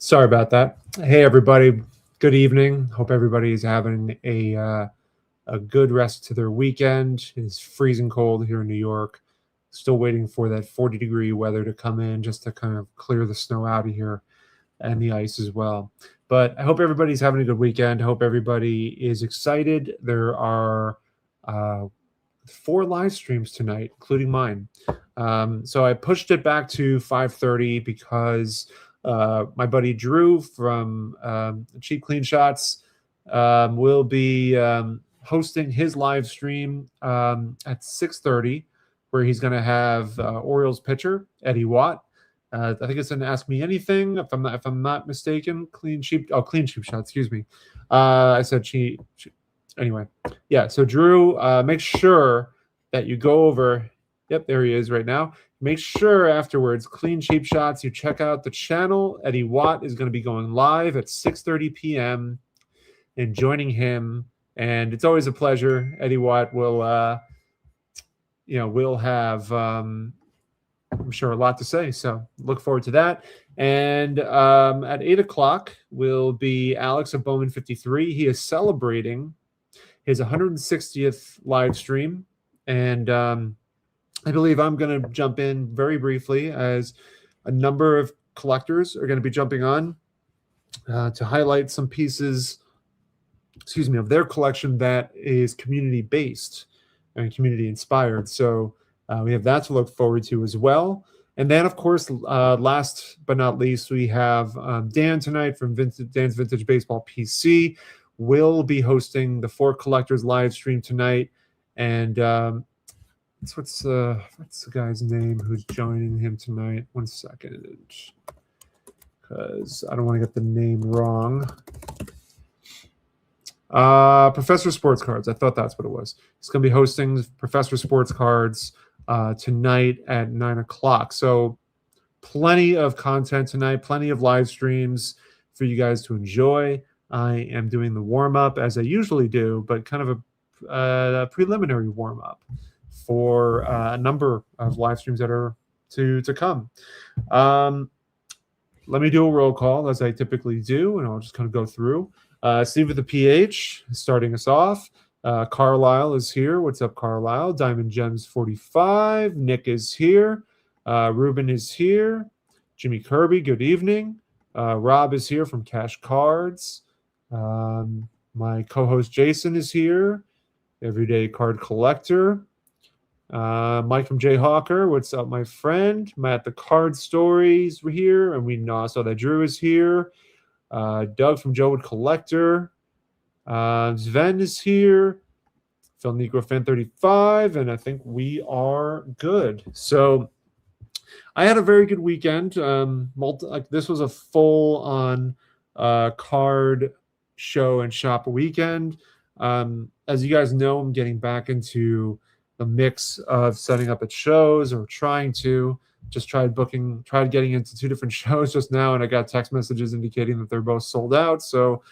Sorry about that. Hey, everybody. Good evening. Hope everybody's having a good rest to their weekend. It's freezing cold here in New York. Still waiting for that 40-degree weather to come in just to kind of clear the snow out of here and the ice as well. But I hope everybody's having a good weekend. I hope everybody is excited. There are uh, 4 live streams tonight, including mine. So I pushed it back to 5:30 because my buddy Drew from Cheap Clean Shots will be hosting his live stream at 6:30, where he's going to have Orioles pitcher Eddie Watt. I think it's an Ask Me Anything, if I'm not mistaken. Clean Sheep Shot. Excuse me. I said cheap. Anyway, yeah. So Drew, make sure that you go over. Yep, there he is right now. Make sure afterwards, Clean Cheap Shots, you check out the channel. Eddie Watt is going to be going live at 6:30 p.m. and joining him. And it's always a pleasure. Eddie Watt will, will have, I'm sure, a lot to say. So look forward to that. And at 8 o'clock will be Alex of Bowman 53. He is celebrating his 160th live stream. And I believe I'm going to jump in very briefly as a number of collectors are going to be jumping on to highlight some pieces, of their collection that is community-based and community-inspired. So we have that to look forward to as well. And then, of course, last but not least, we have Dan tonight from Dan's Vintage Baseball PC. Will be hosting the 4 Collectors live stream tonight. And what's the guy's name who's joining him tonight? 1 second, because I don't want to get the name wrong. Professor Sports Cards. I thought that's what it was. He's going to be hosting Professor Sports Cards tonight at 9 o'clock. So plenty of content tonight, plenty of live streams for you guys to enjoy. I am doing the warm-up as I usually do, but kind of a preliminary warm-up for a number of live streams that are to come. Let me do a roll call as I typically do, and I'll just kind of go through. Steve with the PH starting us off. Carlisle is here. What's up, Carlisle? Diamond Gems 45. Nick is here. Ruben is here. Jimmy Kirby, good evening. Rob is here from Cash Cards. My co-host Jason is here. Everyday Card Collector. Mike from Jay Hawker, what's up, my friend? Matt the Card Stories here, and we saw that Drew is here. Doug from Joe Wood Collector. Sven is here. Phil Negro Fan 35, and I think we are good. So I had a very good weekend. This was a full-on card show and shop weekend. As you guys know, I'm getting back into the mix of setting up at shows, or trying to. Just tried getting into 2 different shows just now, and I got text messages indicating that they're both sold out. So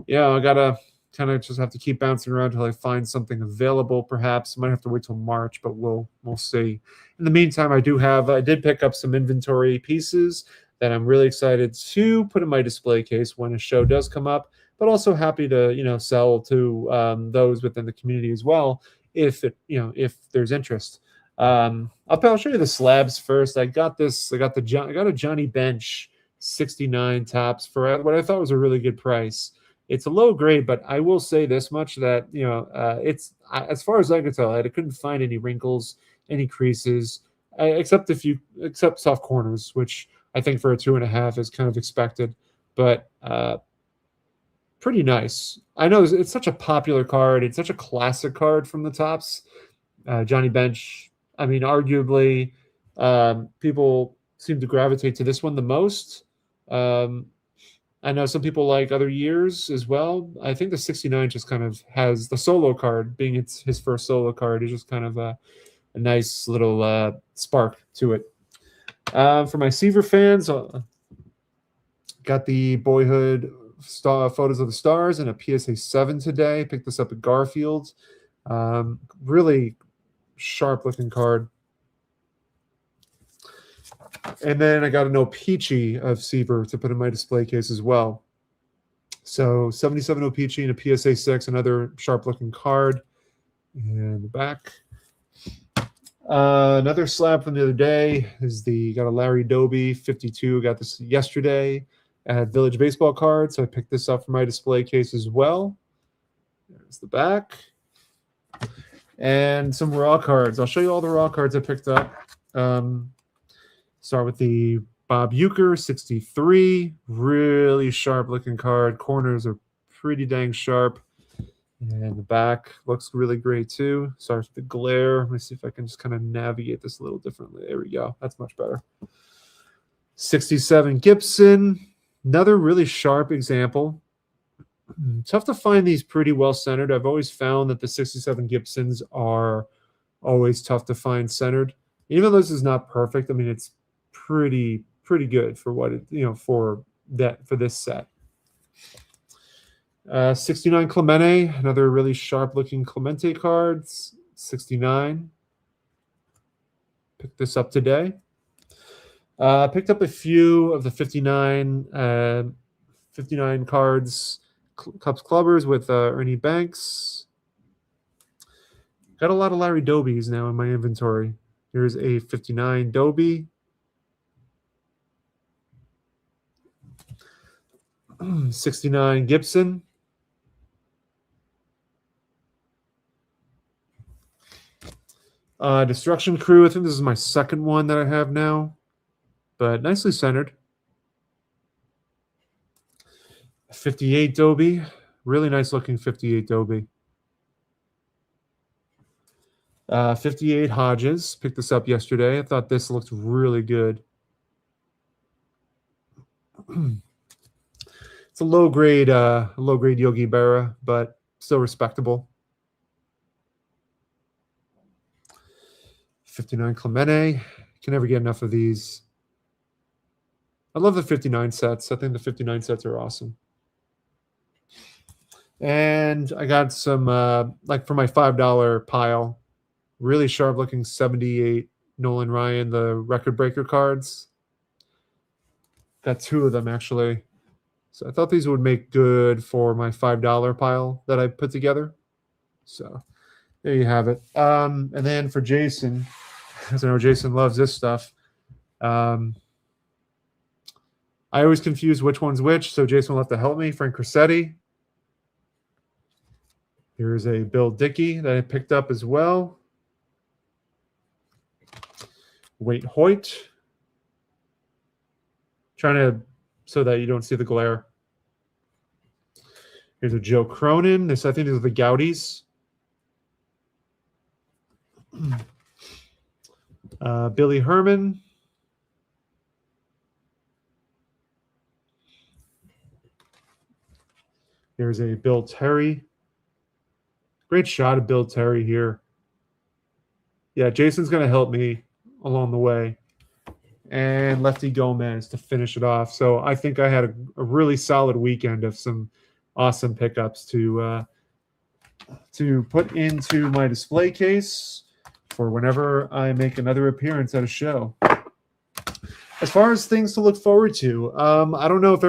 yeah, I gotta kind of just have to keep bouncing around until I find something available. Perhaps might have to wait till March, but we'll see. In the meantime, I did pick up some inventory pieces that I'm really excited to put in my display case when a show does come up, but also happy to sell to those within the community as well if there's interest. I'll show you the slabs first. I got a Johnny Bench 69 tops for what I thought was a really good price. It's a low grade, but I will say this much, that it's as far as I could tell, I couldn't find any wrinkles, any creases, except soft corners, which I think for a 2.5 is kind of expected, but pretty nice. I know it's such a popular card. It's such a classic card from the tops. Johnny Bench. I mean, arguably, people seem to gravitate to this one the most. I know some people like other years as well. I think the 69 just kind of has the solo card, being it's his first solo card, is just kind of a nice little spark to it. For my Seaver fans, got the Boyhood Photos of the Stars and a PSA 7 today. Picked this up at Garfield. Really sharp looking card. And then I got an O-Pee-Chee of Seaver to put in my display case as well. So 77 O-Pee-Chee and a PSA 6, another sharp-looking card. And the back. Another slab from the other day is got a Larry Doby 52. Got this yesterday at Village Baseball Card, so I picked this up for my display case as well. There's the back. And some raw cards. I'll show you all the raw cards I picked up. Start with the Bob Uecker 63. Really sharp looking card. Corners are pretty dang sharp. And the back looks really great too. Sorry for the glare. Let me see if I can just kind of navigate this a little differently. There we go. That's much better. 67 Gibson. Another really sharp example. Tough to find these pretty well centered. I've always found that the 67 Gibsons are always tough to find centered. Even though this is not perfect, I mean, it's pretty good for what it, for this set. 69 Clemente, another really sharp looking Clemente cards. 69. Picked this up today. Picked up a few of the 59 cards, Cubs Clubbers with Ernie Banks. Got a lot of Larry Dobies now in my inventory. Here's a 59 Doby. 69 Gibson. Destruction Crew. I think this is my second one that I have now, but nicely centered. 58 Doby. Really nice looking 58 Doby. 58 Hodges. Picked this up yesterday. I thought this looked really good. It's a low grade Yogi Berra, but still respectable. 59 Clemente. Can never get enough of these. I love the 59 sets. I think the 59 sets are awesome. And I got some, like for my $5 pile, really sharp looking 78 Nolan Ryan, the record breaker cards. Got two of them actually. So I thought these would make good for my $5 pile that I put together. So there you have it. And then for Jason, because I know Jason loves this stuff. I always confuse which one's which, so Jason will have to help me. Frank Crissetti. Here's a Bill Dickey that I picked up as well. Waite Hoyt. Trying to, so that you don't see the glare. Here's a Joe Cronin. I think these are the Goudies. Billy Herman. Here's a Bill Terry. Great shot of Bill Terry here. Yeah, Jason's going to help me along the way. And Lefty Gomez to finish it off. So I think I had a really solid weekend of some awesome pickups to put into my display case for whenever I make another appearance at a show. As far as things to look forward to, I don't know if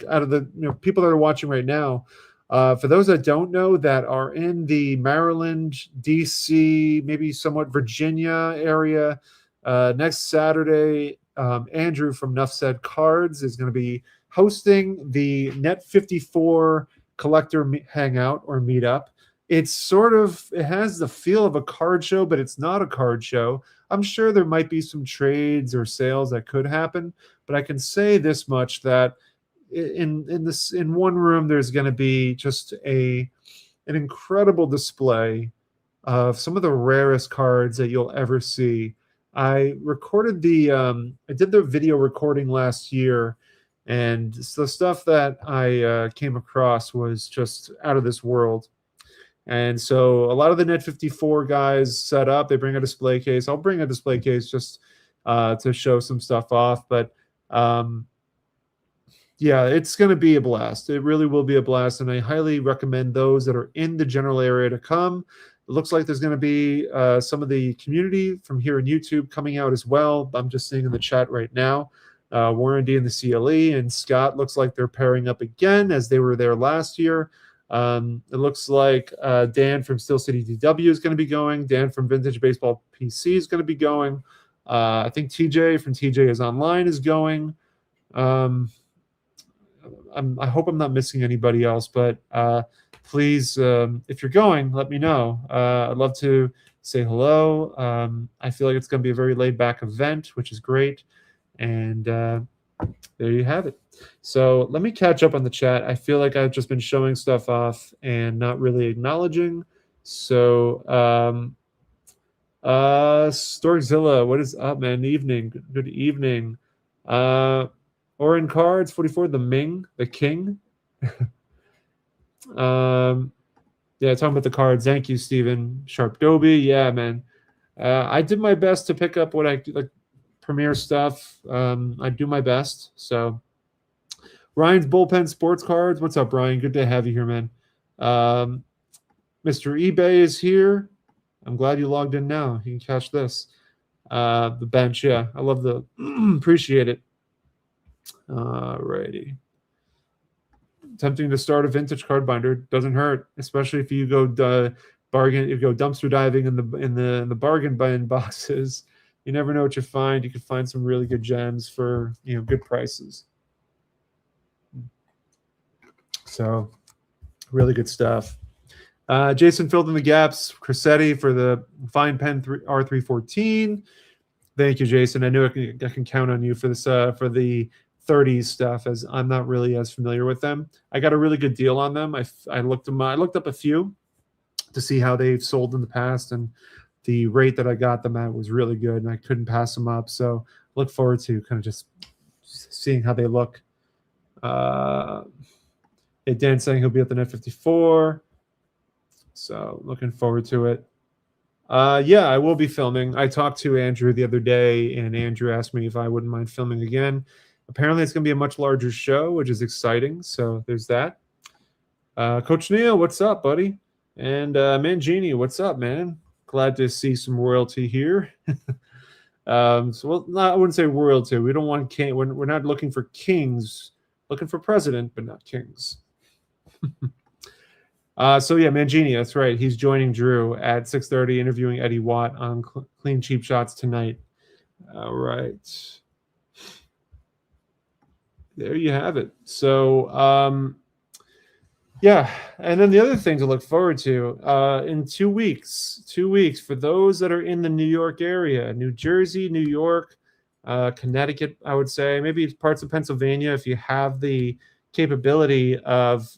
out of the people that are watching right now, for those that don't know that are in the Maryland, DC, maybe somewhat Virginia area, next Saturday, Andrew from Nuff Said Cards is going to be hosting the Net 54 collector hangout or meetup. It has the feel of a card show, but it's not a card show. I'm sure there might be some trades or sales that could happen, but I can say this much, that in one room there's going to be just an incredible display of some of the rarest cards that you'll ever see. I recorded I did the video recording last year, and the stuff that I came across was just out of this world. And so a lot of the Net 54 guys set up. They bring a display case. I'll bring a display case just to show some stuff off. But yeah, it's going to be a blast. It really will be a blast. And I highly recommend those that are in the general area to come. It looks like there's going to be some of the community from here in YouTube coming out as well. I'm just seeing in the chat right now. Warren D and the CLE and Scott looks like they're pairing up again as they were there last year. It looks like Dan from Steel City DW is going to be going. Dan from Vintage Baseball PC is going to be going. I think TJ from TJ is Online is going. I hope I'm not missing anybody else, but please, if you're going, let me know. I'd love to say hello. I feel like it's going to be a very laid-back event, which is great. And there you have it. So let me catch up on the chat. I feel like I've just been showing stuff off and not really acknowledging. So Storkzilla, what is up, man? Evening. Good evening. Orin Cards 44, the Ming, the King. Yeah, talking about the cards. Thank you, Steven. Sharp Dobie. Yeah, man. I did my best to pick up what I like. Premier stuff. I do my best. So Ryan's Bullpen Sports Cards. What's up, Ryan? Good to have you here, man. Mr. eBay is here. I'm glad you logged in now. You can catch this. The bench, yeah. I love the appreciate it. Alrighty. Tempting to start a vintage card binder. Doesn't hurt, especially if you go bargain, if you go dumpster diving in the bargain bin boxes. You never know what you find. You could find some really good gems for good prices. So, really good stuff. Jason filled in the gaps. Crissetti for the Fine Pen R314. Thank you, Jason. I know I can count on you for this for the 30s stuff, as I'm not really as familiar with them. I got a really good deal on them. I looked up a few to see how they've sold in the past, and the rate that I got them at was really good, and I couldn't pass them up. So look forward to kind of just seeing how they look. Dan saying he'll be at the Net 54. So looking forward to it. Yeah, I will be filming. I talked to Andrew the other day, and Andrew asked me if I wouldn't mind filming again. Apparently, it's going to be a much larger show, which is exciting. So there's that. Coach Neil, what's up, buddy? And Mangini, what's up, man? Glad to see some royalty here. I wouldn't say royalty. We don't want king. We're not looking for kings. Looking for president, but not kings. So yeah, Mangini, that's right. He's joining Drew at 6:30, interviewing Eddie Watt on Clean Cheap Shots tonight. All right. There you have it. So, yeah. And then the other thing to look forward to in 2 weeks, for those that are in the New York area, New Jersey, New York, Connecticut, I would say, maybe parts of Pennsylvania, if you have the capability of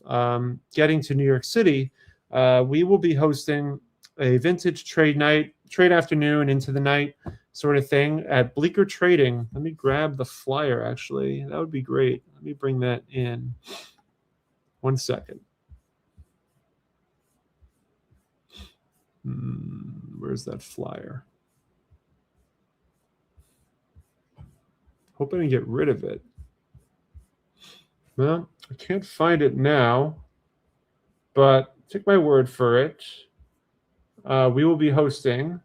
getting to New York City, we will be hosting a vintage trade night, trade afternoon into the night sort of thing at Bleecker Trading. Let me grab the flyer, actually. That would be great. Let me bring that in. 1 second. Where's that flyer? Hoping to get rid of it. Well, I can't find it now, but take my word for it. We will be hosting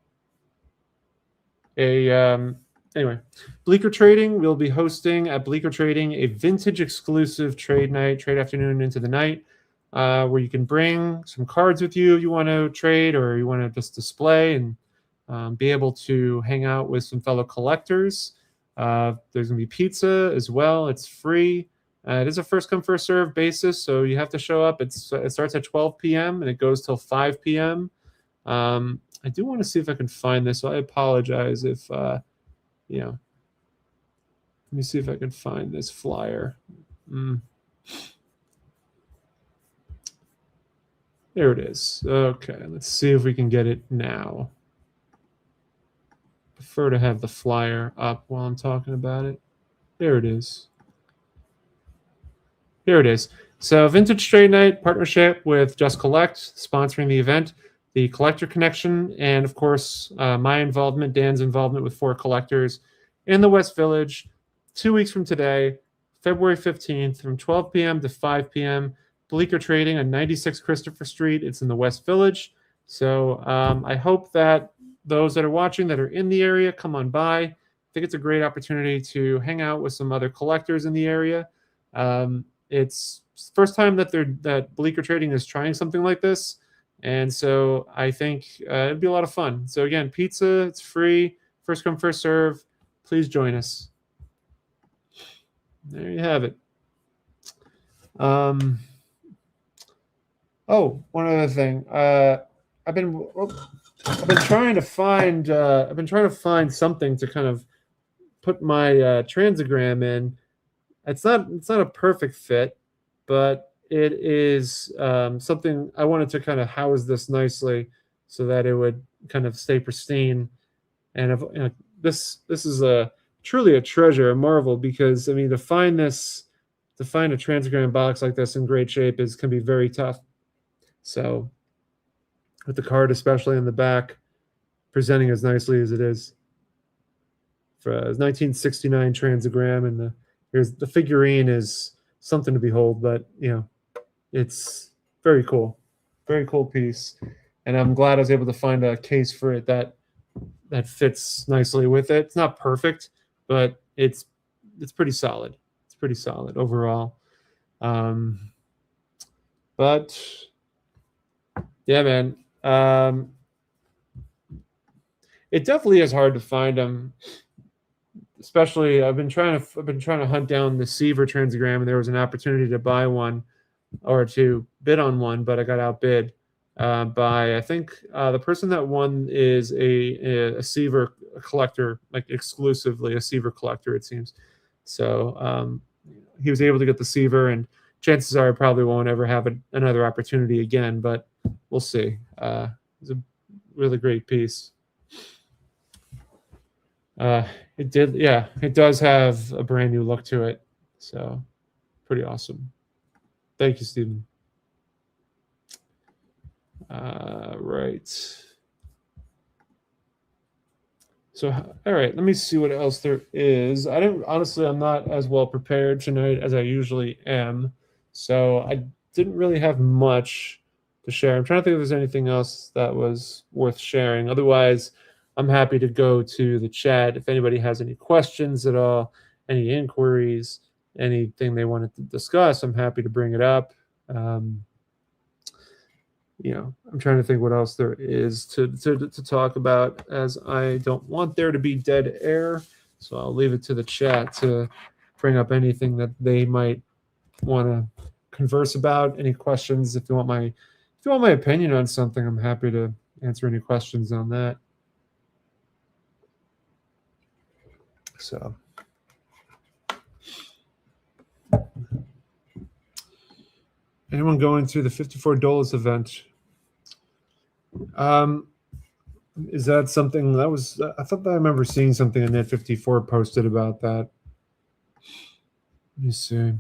anyway, Bleecker Trading. We'll be hosting at Bleecker Trading a vintage exclusive trade night, trade afternoon into the night, where you can bring some cards with you if you want to trade, or you want to just display and be able to hang out with some fellow collectors. There's going to be pizza as well. It's free. It is a first come first serve basis, so you have to show up. It starts at 12 p.m. and it goes till 5 p.m. I do want to see if I can find this. So I apologize if let me see if I can find this flyer. There it is. Okay, let's see if we can get it now. Prefer to have the flyer up while I'm talking about it. There it is. Here it is. So Vintage Trade Night, partnership with Just Collect, sponsoring the event, the Collector Connection, and of course, my involvement, Dan's involvement with 4 collectors in the West Village, 2 weeks from today, February 15th, from 12 p.m. to 5 p.m., Bleecker Trading on 96 Christopher Street. It's in the West Village. So I hope that those that are watching that are in the area come on by. I think it's a great opportunity to hang out with some other collectors in the area. It's the first time that Bleecker Trading is trying something like this, and so I think it'd be a lot of fun. So again, pizza, it's free, first come first serve. Please join us. There you have it. Oh, one other thing. I've been trying to find something to kind of put my transagram in. It's not a perfect fit, but it is something I wanted to kind of house this nicely so that it would kind of stay pristine. And if, this is a truly a treasure, a marvel, because I mean to find a transagram box like this in great shape can be very tough. So with the card, especially in the back, presenting as nicely as it is. For 1969 transagram, and here's the figurine is something to behold, but it's very cool piece, and I'm glad I was able to find a case for it that fits nicely with it. It's not perfect, but it's pretty solid. It's pretty solid overall. But yeah, man. It definitely is hard to find them. Especially, I've been trying to hunt down the Seaver transagram, and there was an opportunity to buy one or to bid on one, but I got outbid by, I think the person that won is a Seaver collector, like exclusively a Seaver collector, it seems. So he was able to get the Seaver, and chances are I probably won't ever have another opportunity again, but we'll see. It's a really great piece. It does have a brand new look to it, so pretty awesome. Thank you, Stephen. Right. So, all right, let me see what else there is. I'm not as well prepared tonight as I usually am, so I didn't really have much to share. I'm trying to think if there's anything else that was worth sharing. Otherwise, I'm happy to go to the chat if anybody has any questions at all, any inquiries, anything they wanted to discuss. I'm happy to bring it up. I'm trying to think what else there is to talk about, as I don't want there to be dead air. So I'll leave it to the chat to bring up anything that they might want to converse about. Any questions? If you want my opinion on something, I'm happy to answer any questions on that. So, anyone going to the $54 event? Is that something that was? I thought that I remember seeing something in Net54 posted about that. Let me see.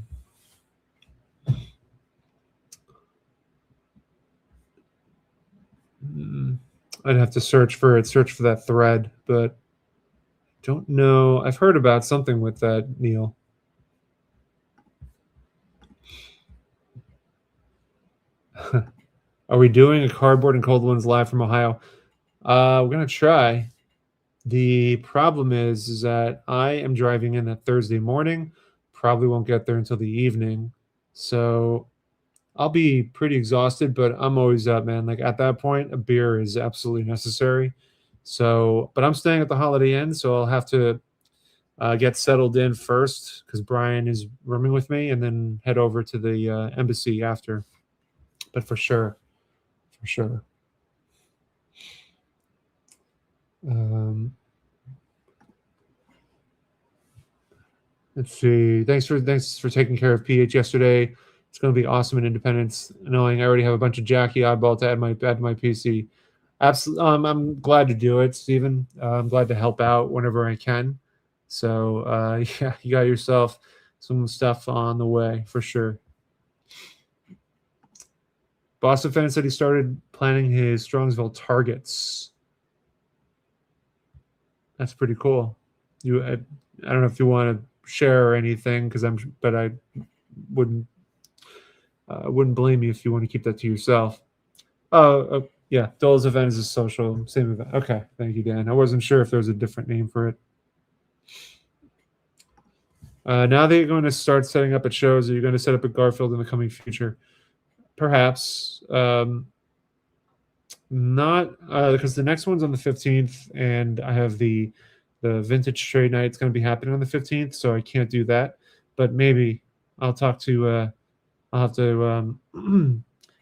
I'd have to search for that thread, but don't know. I've heard about something with that, Neil. Are we doing a Cardboard and Cold Ones live from Ohio? We're gonna try. The problem is that I am driving in that Thursday morning. Probably won't get there until the evening, so I'll be pretty exhausted. But I'm always up, man. Like at that point, a beer is absolutely necessary. So, but I'm staying at the Holiday Inn, so I'll have to get settled in first because Brian is rooming with me, and then head over to the embassy after. But for sure. Let's see. Thanks for taking care of PH yesterday. It's going to be awesome in Independence. Knowing I already have a bunch of Jackie oddball to add my PC. Absolutely, I'm glad to do it, Stephen. I'm glad to help out whenever I can. So yeah, you got yourself some stuff on the way for sure. Boston fan said he started planning his Strongsville targets. That's pretty cool. I don't know if you want to share or anything, but I wouldn't blame you if you want to keep that to yourself. Yeah, Dole's event is a social, same event. Okay, thank you, Dan. I wasn't sure if there was a different name for it. Now that you're going to start setting up at shows, are you going to set up at Garfield in the coming future? Perhaps. Not because the next one's on the 15th, and I have the vintage trade night. It's going to be happening on the 15th, so I can't do that. But maybe I'll talk to. I'll have to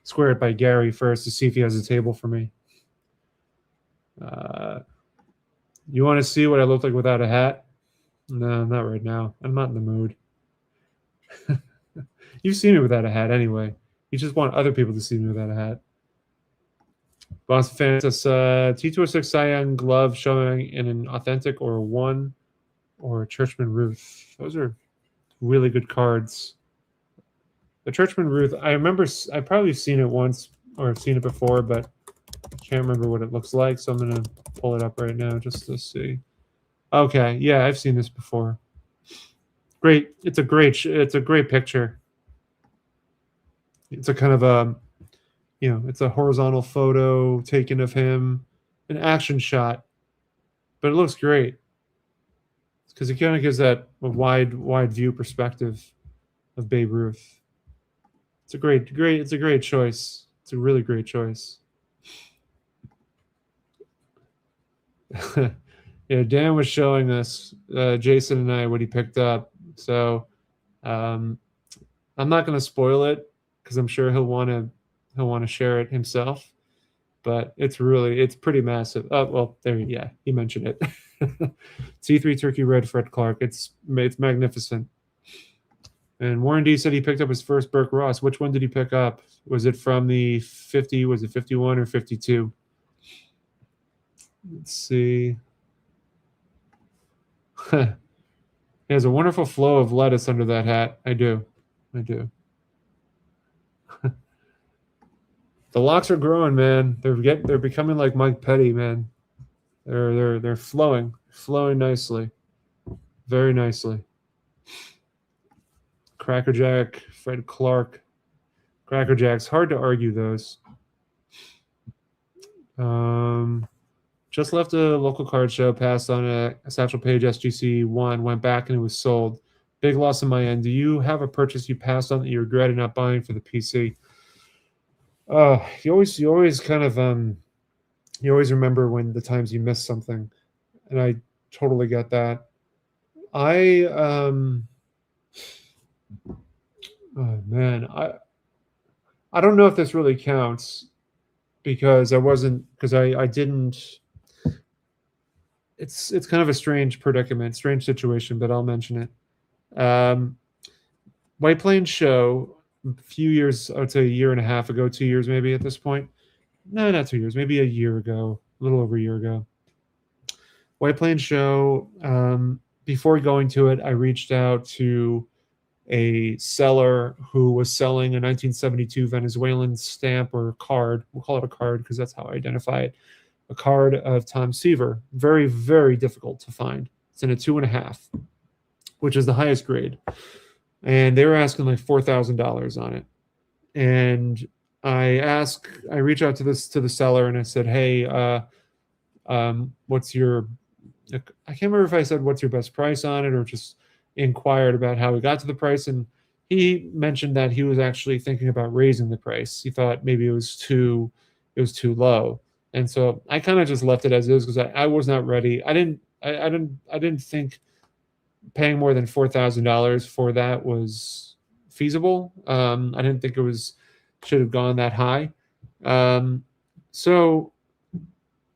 square it by Gary first to see if he has a table for me. You want to see what I look like without a hat? No, not right now. I'm not in the mood. You've seen me without a hat anyway. You just want other people to see me without a hat. Boston fans, T206 Cy Young glove showing in an authentic or one or a Churchman Ruth. Those are really good cards. The Churchman Ruth, I remember I've probably seen it once or seen it before, but I can't remember what it looks like. So I'm going to pull it up right now just to see. Okay, yeah, I've seen this before. Great. It's a great picture. It's a kind of a, it's a horizontal photo taken of him, an action shot, but it looks great because it kind of gives that a wide view perspective of Babe Ruth. It's a great choice. It's a really great choice. Yeah, Dan was showing us, Jason and I, what he picked up. So I'm not going to spoil it because I'm sure he'll want to share it himself. But it's pretty massive. Oh, well, he mentioned it. T3 Turkey Red Fred Clark. It's magnificent. And Warren D said he picked up his first Burke Ross. Which one did he pick up? Was it from the 50? Was it 51 or 52? Let's see. He has a wonderful flow of lettuce under that hat. I do. The locks are growing, man. They're becoming like Mike Petty, man. They're flowing nicely, very nicely. Crackerjack, Fred Clark, Crackerjacks. Hard to argue those. Just left a local card show. Passed on a Satchel Paige SGC 1. Went back and it was sold. Big loss on my end. Do you have a purchase you passed on that you regretted not buying for the PC? You always kind of you always remember when the times you missed something, and I totally get that. Oh man, I don't know if this really counts because I didn't. It's kind of a strange predicament, strange situation, but I'll mention it. White Plains show a few years, I would say a year and a half ago, 2 years maybe at this point. No, not 2 years, maybe a year ago, a little over a year ago. White Plains show. Before going to it, I reached out to a seller who was selling a 1972 Venezuelan stamp or card. We'll call it a card because that's how I identify it. A card of Tom Seaver. Very, very difficult to find. It's in a 2.5, which is the highest grade. And they were asking like $4,000 on it. And I reached out to the seller and I said, hey, what's your, I can't remember if I said what's your best price on it or just inquired about how we got to the price. And he mentioned that he was actually thinking about raising the price. He thought maybe it was too low. And so I kind of just left it as is because I was not ready. I didn't think paying more than $4,000 for that was feasible. I didn't think should have gone that high. So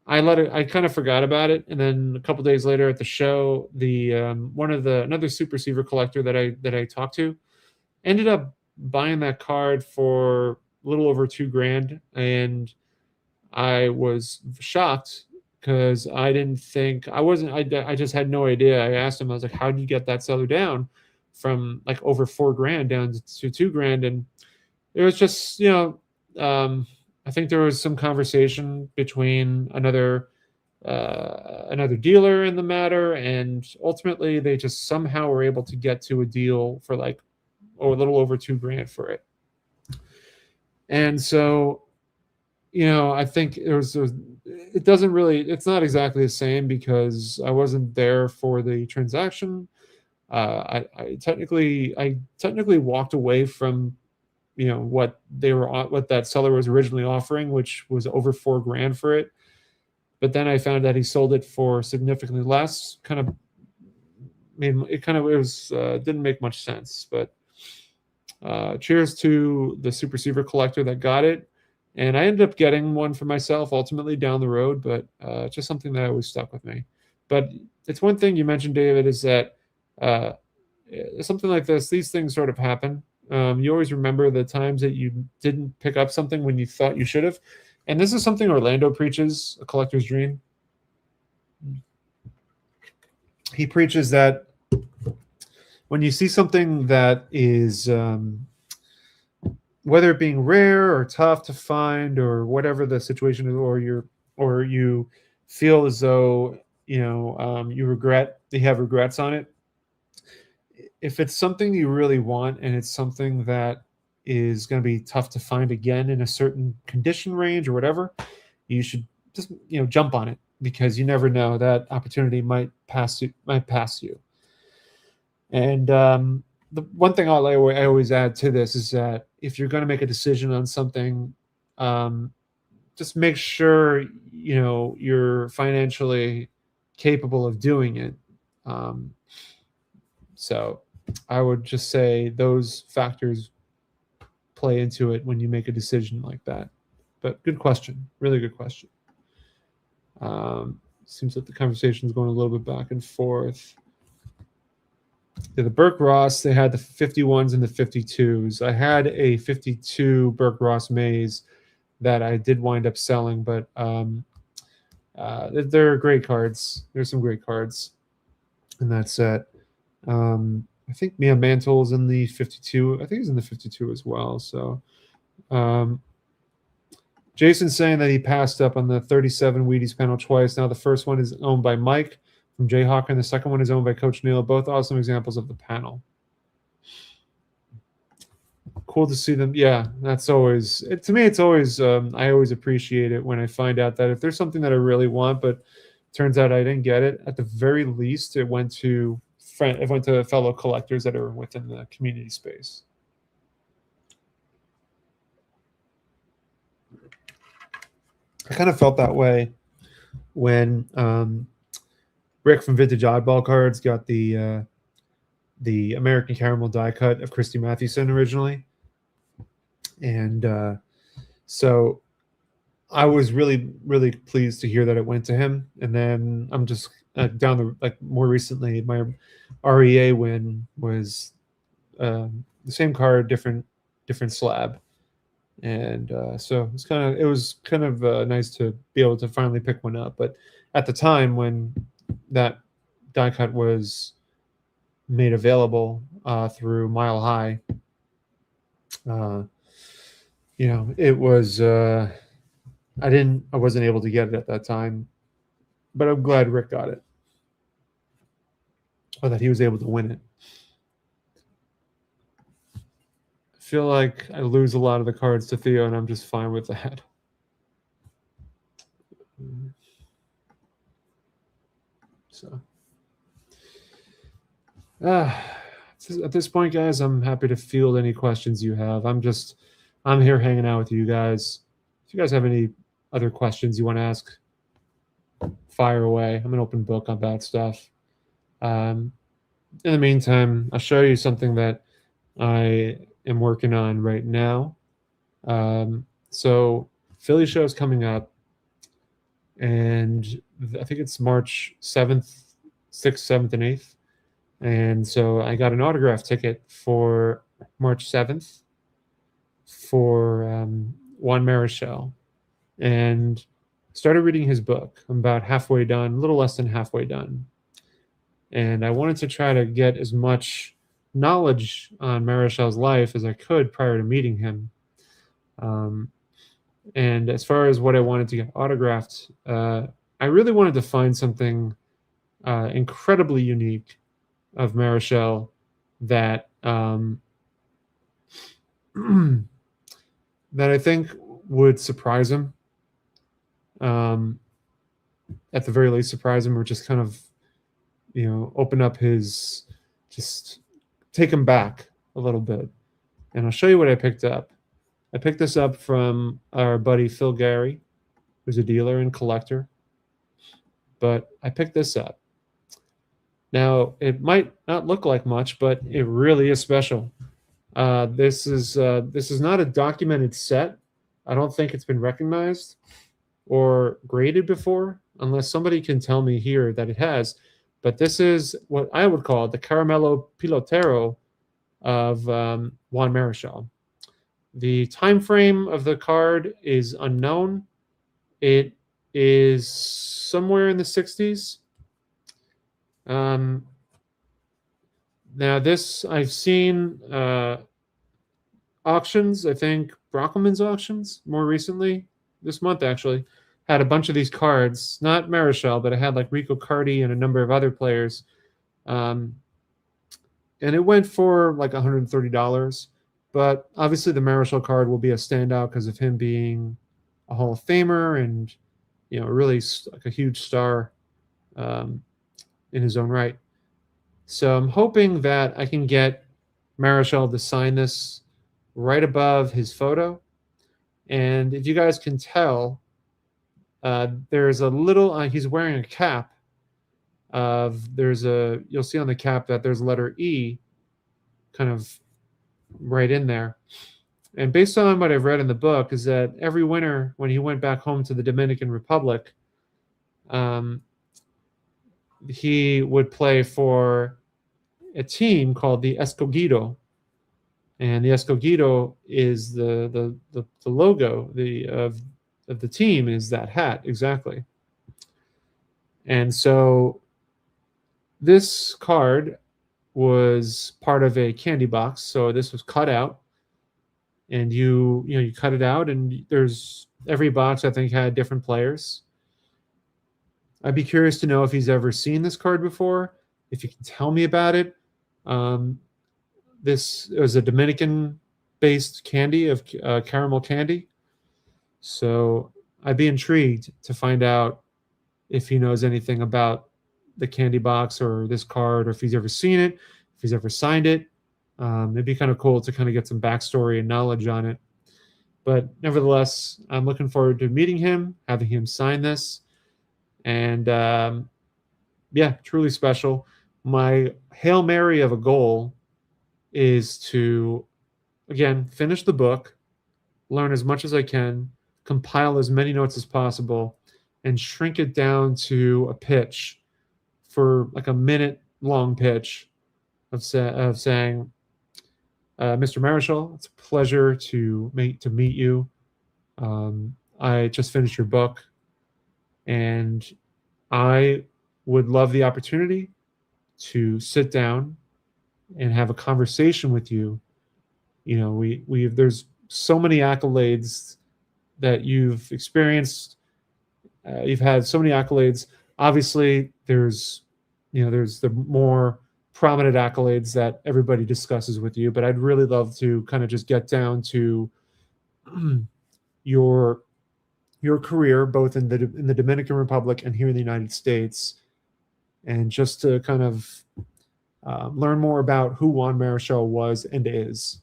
I kind of forgot about it. And then a couple days later at the show, another Super Seaver collector that I talked to ended up buying that card for a little over $2,000. And I was shocked because I just had no idea. I asked him, I was like, how did you get that seller down from like over $4,000 down to $2,000? And it was just, I think there was some conversation between another dealer in the matter, and ultimately they just somehow were able to get to a deal for like a little over $2,000 for it. And so I think it doesn't really, it's not exactly the same because I wasn't there for the transaction. I technically walked away from what that seller was originally offering, which was over 4 grand for it. But then I found that he sold it for significantly less. Kind of made it kind of it was didn't make much sense. But cheers to the Super Receiver collector that got it. And I ended up getting one for myself ultimately down the road, but just something that always stuck with me. But it's one thing you mentioned, David, is that uh, something like this, these things sort of happen. You always remember the times that you didn't pick up something when you thought you should have. And this is something Orlando preaches, a collector's dream. He preaches that when you see something that is whether it being rare or tough to find or whatever the situation is, or you feel as though you have regrets on it. If it's something you really want and it's something that is going to be tough to find again in a certain condition range or whatever, you should just jump on it because you never know, that opportunity might pass you. And the one thing I always add to this is that if you're going to make a decision on something, just make sure you're financially capable of doing it. So I would just say those factors play into it when you make a decision like that. But good question, really good question. Seems like the conversation is going a little bit back and forth. Yeah, the Burke Ross, they had the 51s and the 52s. I had a 52 Burke Ross Maze that I did wind up selling, but they're great cards. There's some great cards in that set. I think Mia Mantle's in the 52. I think he's in the 52 as well. So Jason's saying that he passed up on the 37 Wheaties panel twice. Now the first one is owned by Mike from Jayhawk, and the second one is owned by Coach Neal. Both awesome examples of the panel. Cool to see them. Yeah, that's always to me. It's always I always appreciate it when I find out that if there's something that I really want, but turns out I didn't get it. At the very least, it went to fellow collectors that are within the community space. I kind of felt that way when Rick from Vintage Oddball Cards got the American Caramel die cut of Christy Mathewson originally, and so I was really, really pleased to hear that it went to him. And then I'm just more recently, my REA win was the same card, different slab, and so it was kind of nice to be able to finally pick one up. But at the time when that die cut was made available through Mile High, it was I wasn't able to get it at that time, but I'm glad Rick got it, or that he was able to win it. I feel like I lose a lot of the cards to Theo, and I'm just fine with that. So, at this point, guys, I'm happy to field any questions you have. I'm here hanging out with you guys. If you guys have any other questions you want to ask, fire away. I'm an open book on that stuff. In the meantime, I'll show you something that I am working on right now. So Philly show is coming up, and I think it's March 7th, 6th, 7th, and 8th. And so I got an autograph ticket for March 7th for Juan Marichal, and started reading his book. I'm about halfway done, a little less than halfway done. And I wanted to try to get as much knowledge on Marichal's life as I could prior to meeting him. And as far as what I wanted to get autographed, I really wanted to find something incredibly unique of Marichal that that I think would surprise him at the very least, surprise him or just kind of, open up his, just take him back a little bit. And I'll show you what I picked up. I picked this up from our buddy Phil Gary, who's a dealer and collector. But I picked this up. Now, it might not look like much, but it really is special. This is not a documented set. I don't think it's been recognized or graded before, unless somebody can tell me here that it has. But this is what I would call the Caramello Pilotero of Juan Marichal. The time frame of the card is unknown. It is somewhere in the 60s. Now this, I've seen auctions, I think Brockelman's auctions more recently, this month actually, had a bunch of these cards, not Marichal, but it had like Rico Cardi and a number of other players. And it went for like $130. But obviously the Marichal card will be a standout because of him being a Hall of Famer and, really like a huge star in his own right. So I'm hoping that I can get Marichal to sign this right above his photo. And if you guys can tell, there's a little, he's wearing a cap you'll see on the cap that there's a letter E kind of right in there. And based on what I've read in the book is that every winter when he went back home to the Dominican Republic, he would play for a team called the Escogido. And the Escogido is the logo of the team is that hat, exactly. And so this card was part of a candy box. So this was cut out. And you cut it out, and there's every box I think had different players. I'd be curious to know if he's ever seen this card before, if you can tell me about it. This was a Dominican-based candy of caramel candy. So I'd be intrigued to find out if he knows anything about the candy box or this card, or if he's ever seen it, if he's ever signed it. It'd be kind of cool to kind of get some backstory and knowledge on it. But nevertheless, I'm looking forward to meeting him, having him sign this. And yeah, truly special. My Hail Mary of a goal is to, again, finish the book, learn as much as I can, compile as many notes as possible, and shrink it down to a pitch for like a minute-long pitch of saying, Mr. Marichal, it's a pleasure to meet you. I just finished your book, and I would love the opportunity to sit down and have a conversation with you. There's so many accolades that you've experienced. You've had so many accolades. Obviously, there's the more prominent accolades that everybody discusses with you, but I'd really love to kind of just get down to your career, both in the Dominican Republic and here in the United States, and just to kind of learn more about who Juan Marichal was and is.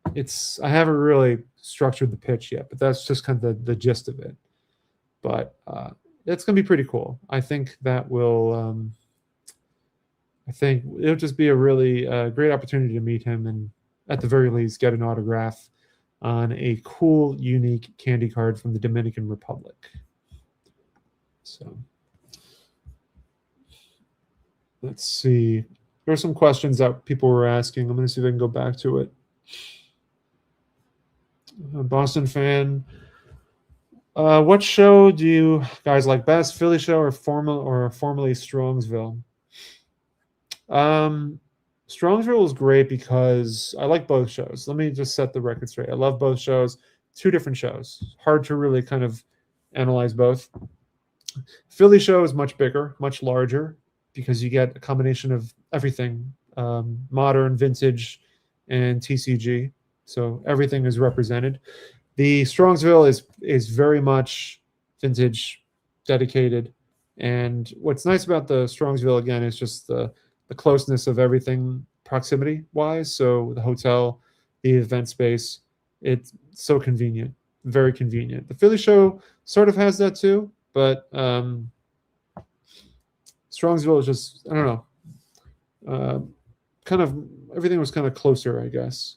I haven't really structured the pitch yet, but that's just kind of the gist of it. But it's going to be pretty cool. I think that will. I think it'll just be a really great opportunity to meet him and, at the very least, get an autograph on a cool, unique candy card from the Dominican Republic. So let's see. There are some questions that people were asking. I'm going to see if I can go back to it. Boston fan. What show do you guys like best, Philly show or formerly Strongsville? Strongsville is great because I like both shows. Let me just set the record straight. I love both shows. Two different shows. Hard to really kind of analyze both. Philly show is much bigger, much larger, because you get a combination of everything, modern, vintage, and TCG. So everything is represented. The Strongsville is very much vintage, dedicated. And what's nice about the Strongsville again is just the closeness of everything proximity wise. So the hotel, the event space, it's so convenient, very convenient. The Philly show sort of has that too, but Strongsville is just, I don't know, kind of everything was kind of closer, I guess.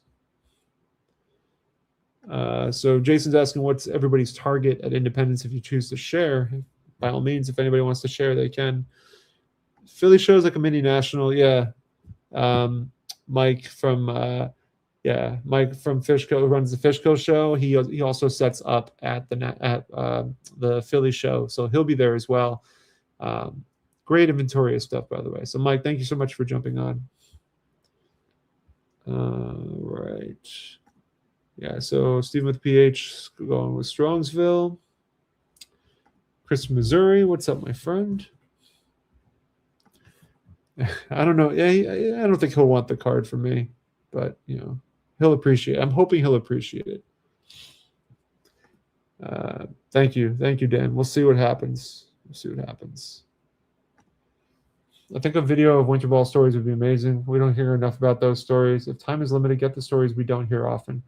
So Jason's asking what's everybody's target at Independence if you choose to share. By all means, if anybody wants to share, they can. Philly shows like a mini national, yeah. Mike from Fishkill runs the Fishkill show. He also sets up at the Philly show, so he'll be there as well. Great inventory of stuff, by the way. So Mike, thank you so much for jumping on. Right. Yeah, so Stephen with PH going with Strongsville. Chris from Missouri, what's up, my friend? I don't know. Yeah, I don't think he'll want the card from me, but he'll appreciate it. I'm hoping he'll appreciate it. Thank you, Dan. We'll see what happens. I think a video of Winter Ball stories would be amazing. We don't hear enough about those stories. If time is limited, get the stories we don't hear often.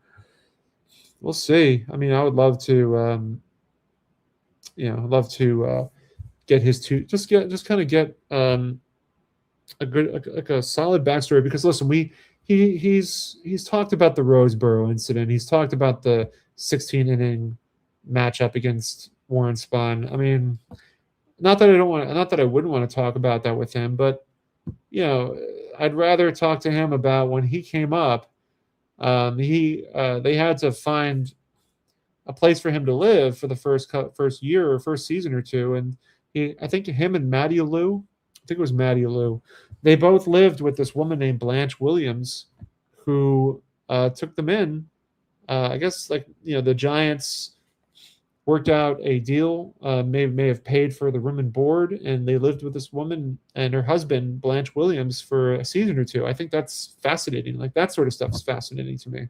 We'll see. I mean, I would love to, get his two. Just kind of get a good, like a solid backstory. Because listen, he's talked about the Roseboro incident. He's talked about the 16-inning matchup against Warren Spahn. I mean, not that I wouldn't want to talk about that with him, but I'd rather talk to him about when he came up. They had to find a place for him to live for the first year or first season or two, and I think him and Maddie Lou, they both lived with this woman named Blanche Williams, who took them in. I guess the Giants worked out a deal, may have paid for the room and board, and they lived with this woman and her husband, Blanche Williams, for a season or two. I think that's fascinating. Like, that sort of stuff is fascinating to me.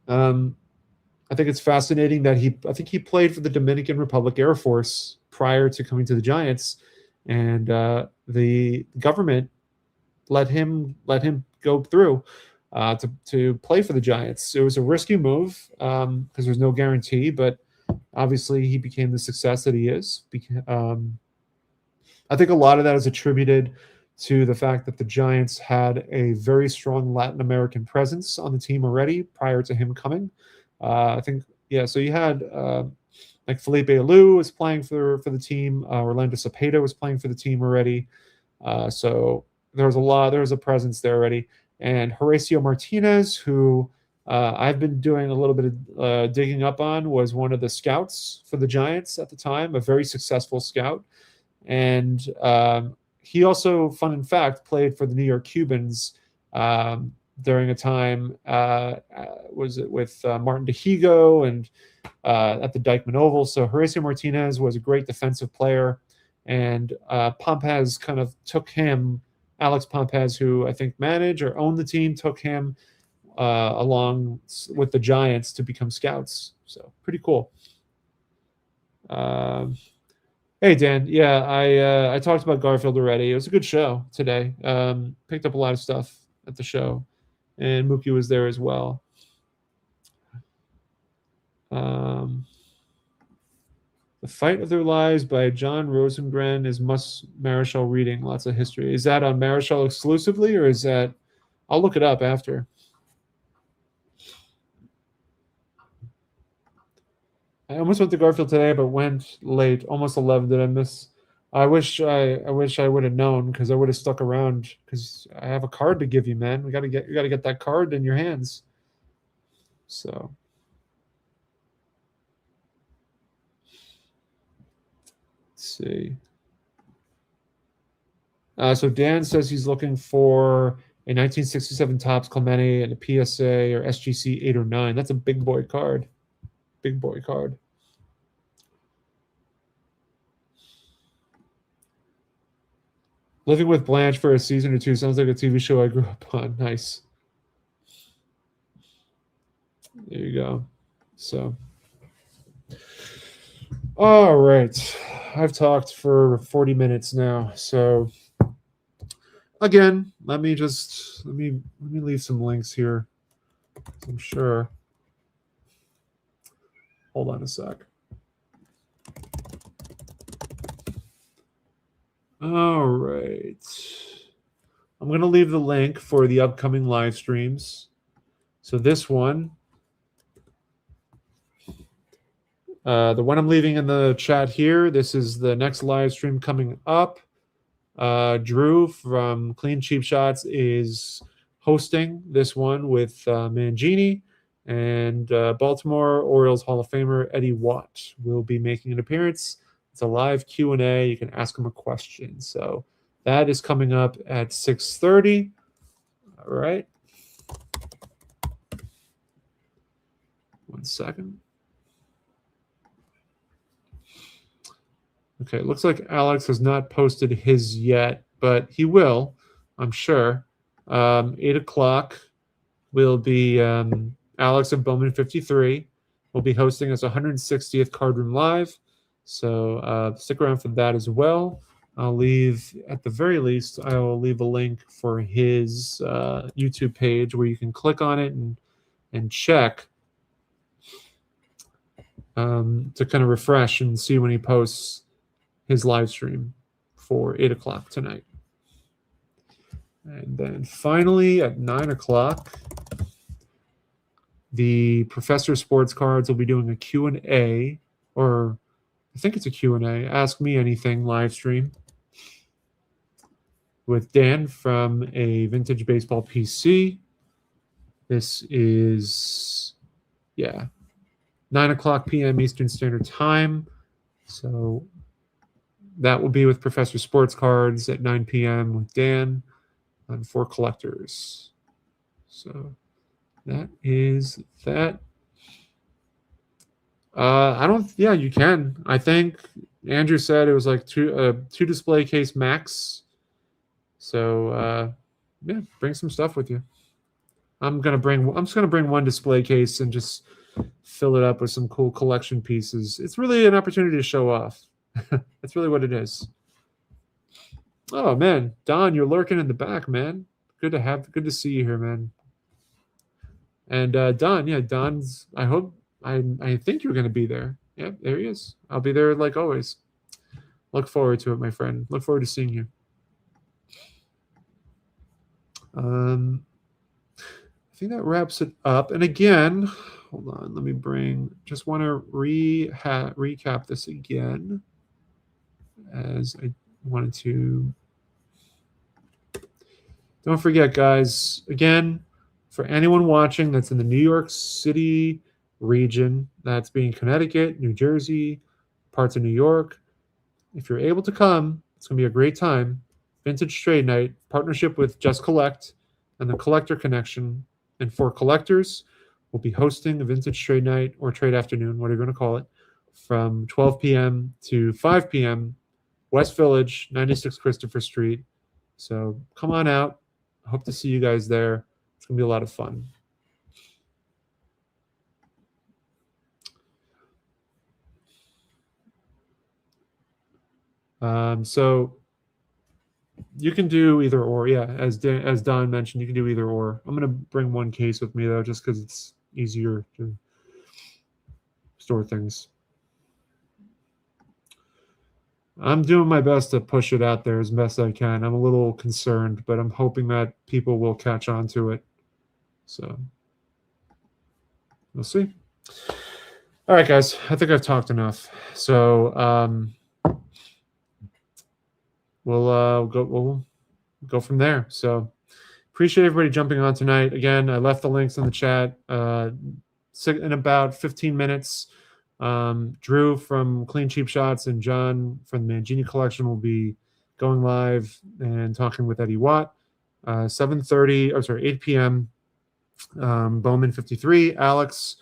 I think it's fascinating that he played for the Dominican Republic Air Force prior to coming to the Giants, and the government let him go through to play for the Giants. It was a risky move because there's no guarantee, but obviously he became the success that he is. I think a lot of that is attributed to the fact that the Giants had a very strong Latin American presence on the team already prior to him coming. I think, so you had like Felipe Alou was playing for the team. Orlando Cepeda was playing for the team already. So there was a presence there already. And Horacio Martinez, who I've been doing a little bit of digging up on, was one of the scouts for the Giants at the time, a very successful scout. And he also, fun fact, played for the New York Cubans during a time, was it with Martin DeHigo and at the Dykeman Oval. So Horacio Martinez was a great defensive player, and Pompez kind of took him. Alex Pompez, who I think managed or owned the team, took him along with the Giants to become scouts. So pretty cool. Hey, Dan. Yeah, I talked about Garfield already. It was a good show today. Picked up a lot of stuff at the show, and Mookie was there as well. The Fight of Their Lives by John Rosengren is must Marischal reading. Lots of history. Is that on Marischal exclusively, or is that? I'll look it up after. I almost went to Garfield today, but went late, almost 11. Did I miss? I wish I would have known, because I would have stuck around, because I have a card to give you, man. You got to get that card in your hands. So. Let's see. So Dan says he's looking for a 1967 Topps Clemente and a PSA or SGC 8 or 9. That's a big boy card. Big boy card. Living with Blanche for a season or two sounds like a TV show I grew up on. Nice. There you go. So All right. I've talked for 40 minutes now. So again, let me leave some links here. I'm sure. Hold on a sec. All right. I'm going to leave the link for the upcoming live streams. So this one, the one I'm leaving in the chat here, this is the next live stream coming up. Drew from Clean Cheap Shots is hosting this one with Mangini, and Baltimore Orioles Hall of Famer Eddie Watt will be making an appearance. It's a live Q&A. You can ask him a question. So that is coming up at 6:30. All right. 1 second. Okay, it looks like Alex has not posted his yet, but he will, I'm sure. 8 o'clock will be Alex of Bowman 53 will be hosting his 160th Card Room Live. So stick around for that as well. I'll leave, at the very least, I will leave a link for his YouTube page where you can click on it and check to kind of refresh and see when he posts his live stream for 8 o'clock tonight. And then finally at 9 o'clock, the Professor Sports Cards will be doing a Q&A, or I think it's a Q&A, Ask Me Anything live stream with Dan from a Vintage Baseball PC. This is, 9 o'clock p.m. Eastern Standard Time. So that will be with Professor Sports Cards at 9 p.m. with Dan on For Collectors. So that is that. You can. I think Andrew said it was like two display case max. So bring some stuff with you. I'm just gonna bring one display case and just fill it up with some cool collection pieces. It's really an opportunity to show off. That's really what it is. Oh man, Don, you're lurking in the back, man. Good to see you here, man. And Don, Don's. I think you're gonna be there. Yep, there he is. I'll be there like always. Look forward to it, my friend. Look forward to seeing you. I think that wraps it up. And again, hold on. Let me just want to recap this again, as I wanted to. Don't forget, guys, again, for anyone watching that's in the New York City region, that's being Connecticut, New Jersey, parts of New York, if you're able to come, it's going to be a great time. Vintage Trade Night, partnership with Just Collect and the Collector Connection. And For Collectors, we'll be hosting a Vintage Trade Night or Trade Afternoon, whatever you're going to call it, from 12 p.m. to 5 p.m., West Village, 96 Christopher Street. So come on out. I hope to see you guys there. It's going to be a lot of fun. So you can do either or. Yeah, as Don mentioned, you can do either or. I'm going to bring one case with me, though, just because it's easier to store things. I'm doing my best to push it out there as best I can. I'm a little concerned, but I'm hoping that people will catch on to it. So we'll see. All right, guys. I think I've talked enough. So we'll go from there. So appreciate everybody jumping on tonight. Again, I left the links in the chat. In about 15 minutes, Drew from Clean Cheap Shots and John from the Mangini Collection will be going live and talking with Eddie Watt. 8 p.m. Bowman 53. Alex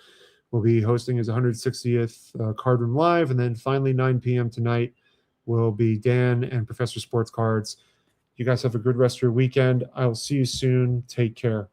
will be hosting his 160th Card Room Live. And then finally, 9 p.m. tonight will be Dan and Professor Sports Cards. You guys have a good rest of your weekend. I will see you soon. Take care.